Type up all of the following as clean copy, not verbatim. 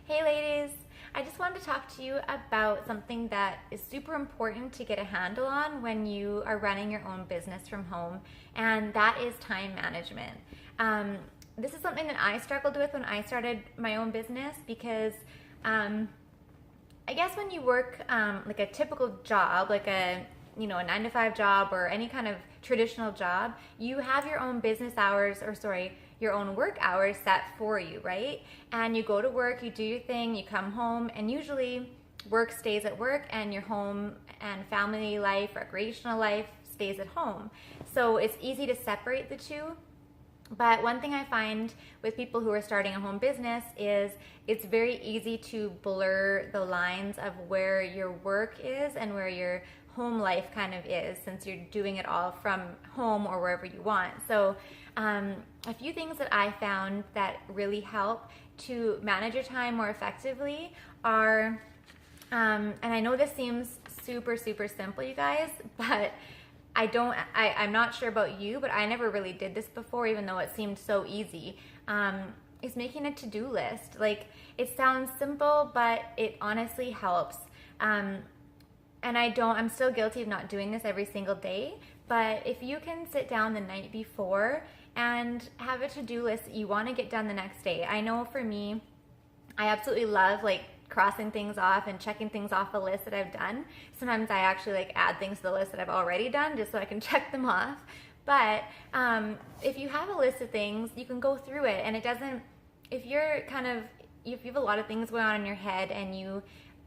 Hey ladies, I just wanted to talk to you about something that is super important to get a handle on when you are running your own business from home, and that is time management. This is something that I struggled with when I started my own business because I guess when you work like a typical job, like a 9 to 5 job or any kind of traditional job, you have your own business hours, or sorry, your own work hours set for you, right? And you go to work, you do your thing, you come home, and usually work stays at work and your home and family life, recreational life stays at home. So it's easy to separate the two. But one thing I find with people who are starting a home business is it's very easy to blur the lines of where your work is and where your home life kind of is, since you're doing it all from home or wherever you want. So a few things that I found that really help to manage your time more effectively are, and I know this seems super simple, you guys, but I'm not sure about you, but I never really did this before, even though it seemed so easy, is making a to-do list. Like, it sounds simple, but it honestly helps. And I'm still guilty of not doing this every single day, but if you can sit down the night before and have a to-do list that you want to get done the next day. I know for me, I absolutely love crossing things off and checking things off the list that I've done. Sometimes I actually add things to the list that I've already done just so I can check them off. But if you have a list of things, you can go through it, and it doesn't, if you have a lot of things going on in your head and you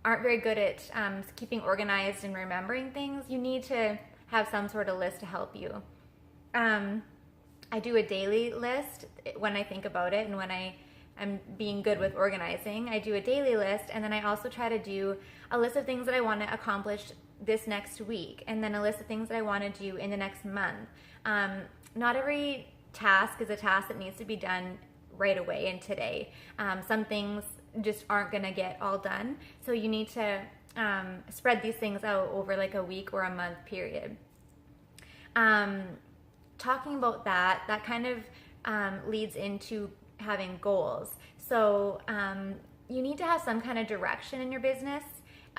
aren't very good at keeping organized and remembering things, you need to have some sort of list to help you. I do a daily list when I think about it, and when I'm being good with organizing, I do a daily list, and then I also try to do a list of things that I want to accomplish this next week, and then a list of things that I want to do in the next month. Not every task is a task that needs to be done right away and today. Some things just aren't going to get all done, so you need to spread these things out over a week or a month period. Talking about that kind of leads into having goals. So you need to have some kind of direction in your business.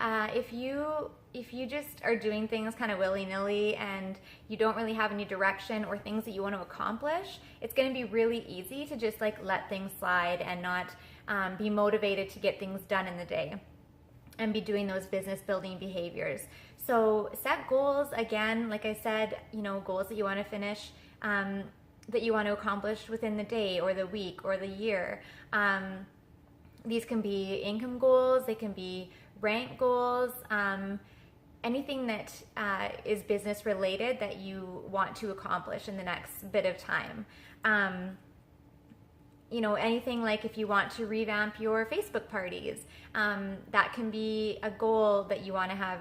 If you just are doing things kind of willy-nilly and you don't really have any direction or things that you want to accomplish, it's going to be really easy to just let things slide and not be motivated to get things done in the day and be doing those business building behaviors. So set goals, again, like I said, goals that you want to finish, that you want to accomplish within the day or the week or the year. These can be income goals, they can be rank goals, anything that is business related that you want to accomplish in the next bit of time. Anything like if you want to revamp your Facebook parties, that can be a goal that you want to have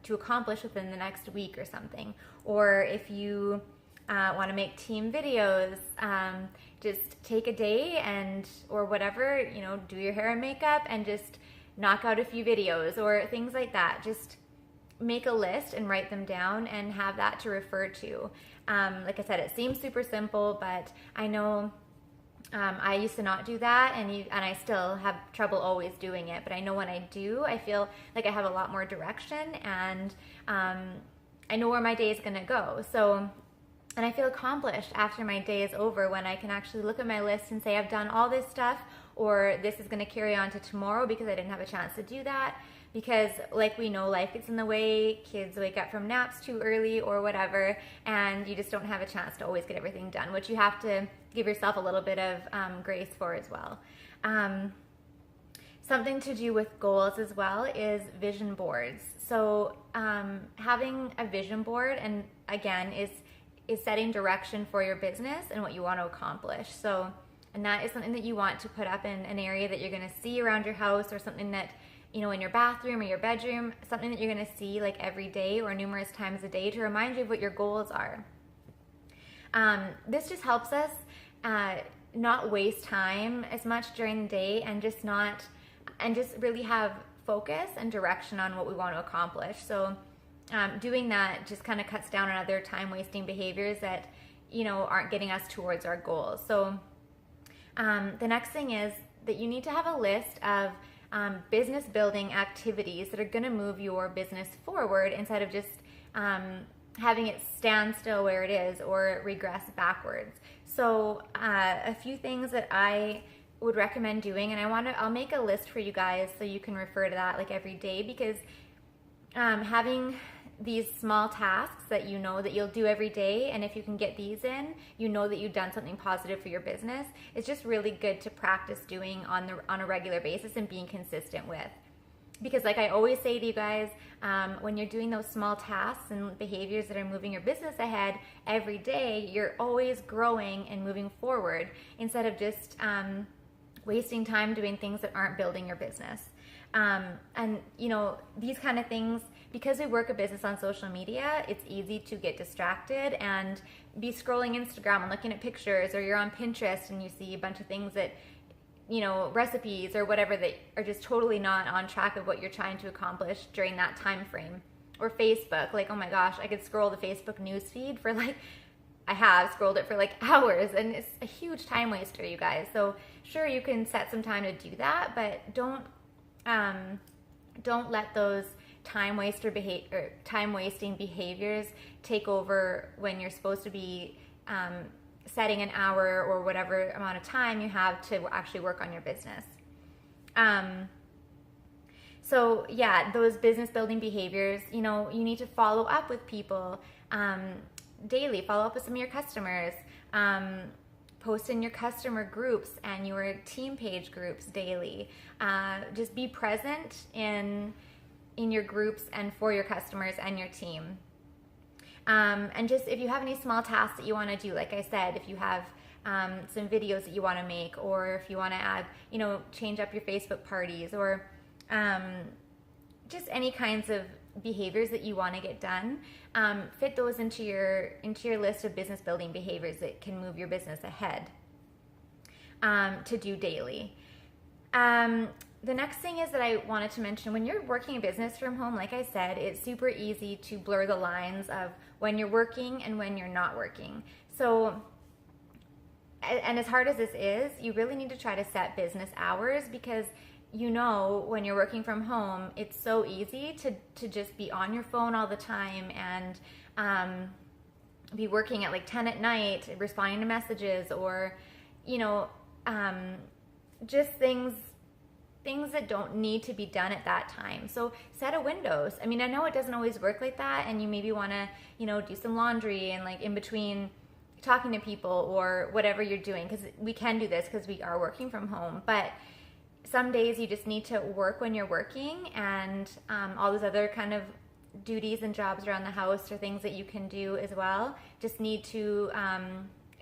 to accomplish within the next week or something. Or if you want to make team videos, just take a day or whatever, do your hair and makeup and just knock out a few videos or things like that. Just make a list and write them down and have that to refer to. Like I said, it seems super simple, but I know I used to not do that, and I still have trouble always doing it. But I know when I do, I feel like I have a lot more direction, and I know where my day is going to go. And I feel accomplished after my day is over when I can actually look at my list and say I've done all this stuff, or this is going to carry on to tomorrow because I didn't have a chance to do that. Because like we know, life gets in the way, kids wake up from naps too early or whatever, and you just don't have a chance to always get everything done, which you have to give yourself a little bit of grace for as well. Something to do with goals as well is vision boards. So having a vision board, and again, is setting direction for your business and what you want to accomplish. So, and that is something that you want to put up in an area that you're going to see around your house, or something that, in your bathroom or your bedroom, something that you're going to see every day or numerous times a day to remind you of what your goals are. This just helps us not waste time as much during the day, and just really have focus and direction on what we want to accomplish. So doing that just kind of cuts down on other time-wasting behaviors that, aren't getting us towards our goals. So the next thing is that you need to have a list of business building activities that are going to move your business forward instead of just having it stand still where it is or regress backwards. So a few things that I would recommend doing, and I'll make a list for you guys so you can refer to that like every day, because having these small tasks that you know that you'll do every day, and if you can get these in, you know that you've done something positive for your business. It's just really good to practice doing on a regular basis and being consistent with. Because like I always say to you guys, when you're doing those small tasks and behaviors that are moving your business ahead every day, you're always growing and moving forward instead of just wasting time doing things that aren't building your business. And you know, these kind of things, because we work a business on social media, it's easy to get distracted and be scrolling Instagram and looking at pictures, or you're on Pinterest and you see a bunch of things that, you know, recipes or whatever that are just totally not on track of what you're trying to accomplish during that time frame. Or Facebook, like, oh my gosh, I could scroll the Facebook news feed for like, I have scrolled it for like hours, and it's a huge time waster, you guys. So sure, you can set some time to do that, but don't let those time wasting behaviors take over when you're supposed to be setting an hour or whatever amount of time you have to actually work on your business. So yeah, those business building behaviors, you know, you need to follow up with people daily, follow up with some of your customers, post in your customer groups and your team page groups daily. Just be present in your groups and for your customers and your team. And just if you have any small tasks that you want to do, like I said, if you have some videos that you want to make, or if you want to add, you know, change up your Facebook parties, or just any kinds of behaviors that you want to get done, fit those into your list of business building behaviors that can move your business ahead to do daily. The next thing is that I wanted to mention, when you're working a business from home, like I said, it's super easy to blur the lines of when you're working and when you're not working. So, and as hard as this is, you really need to try to set business hours, because you know, when you're working from home, it's so easy to just be on your phone all the time and be working at like 10 at night, responding to messages, or, you know, just things that don't need to be done at that time. So set a windows. I mean, I know it doesn't always work like that, and you maybe want to, you know, do some laundry and like in between talking to people or whatever you're doing, because we can do this because we are working from home. But some days you just need to work when you're working, and all those other kind of duties and jobs around the house or things that you can do as well just need to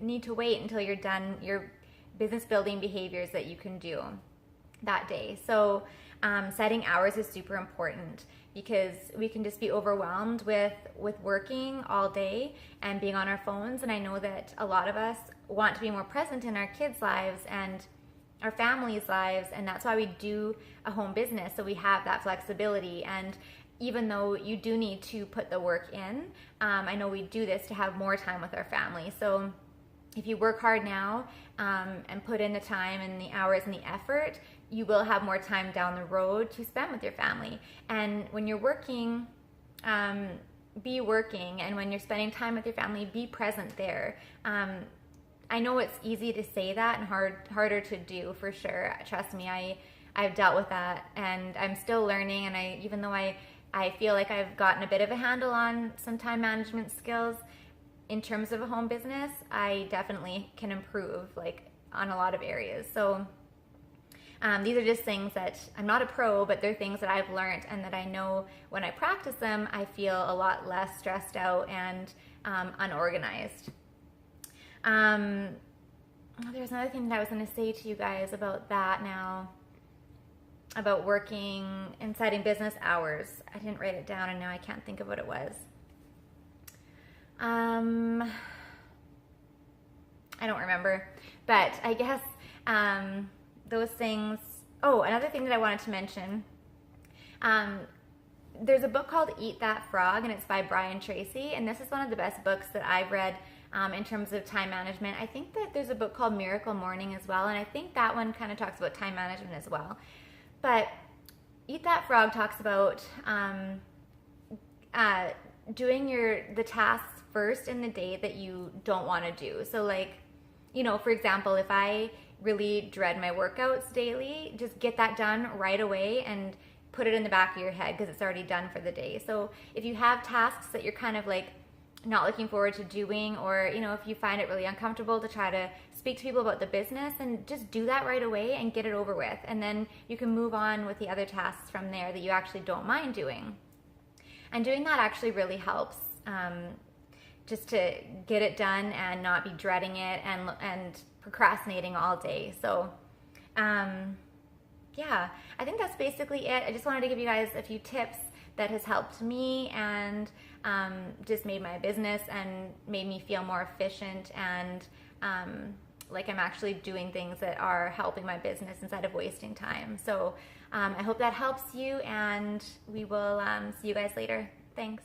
wait until you're done your business building behaviors that you can do that day. So setting hours is super important, because we can just be overwhelmed with working all day and being on our phones. And I know that a lot of us want to be more present in our kids' lives and our families' lives, and that's why we do a home business, so we have that flexibility. And even though you do need to put the work in, I know we do this to have more time with our family. So if you work hard now and put in the time and the hours and the effort, you will have more time down the road to spend with your family. And when you're working, be working, and when you're spending time with your family, be present there. I know it's easy to say that and harder to do, for sure. Trust me, I've dealt with that, and I'm still learning. And even though I feel like I've gotten a bit of a handle on some time management skills in terms of a home business, I definitely can improve, like, on a lot of areas. So these are just things that I'm not a pro, but they're things that I've learned, and that I know when I practice them, I feel a lot less stressed out and unorganized. There's another thing that I was going to say to you guys about that now, about working and setting business hours. I didn't write it down, and now I can't think of what it was. I don't remember, but I guess those things. Oh, another thing that I wanted to mention. There's a book called Eat That Frog, and it's by Brian Tracy, and this is one of the best books that I've read in terms of time management. I think that there's a book called Miracle Morning as well, and I think that one kind of talks about time management as well. But Eat That Frog talks about doing the tasks first in the day that you don't want to do. So like, for example, if I really dread my workouts daily, just get that done right away and put it in the back of your head because it's already done for the day. So if you have tasks that you're kind of like not looking forward to doing, or if you find it really uncomfortable to try to speak to people about the business, and just do that right away and get it over with, and then you can move on with the other tasks from there that you actually don't mind doing. And doing that actually really helps, just to get it done and not be dreading it and procrastinating all day. So yeah, I think that's basically it. I just wanted to give you guys a few tips that has helped me and just made my business and made me feel more efficient and like I'm actually doing things that are helping my business instead of wasting time. So I hope that helps you, and we will see you guys later. Thanks.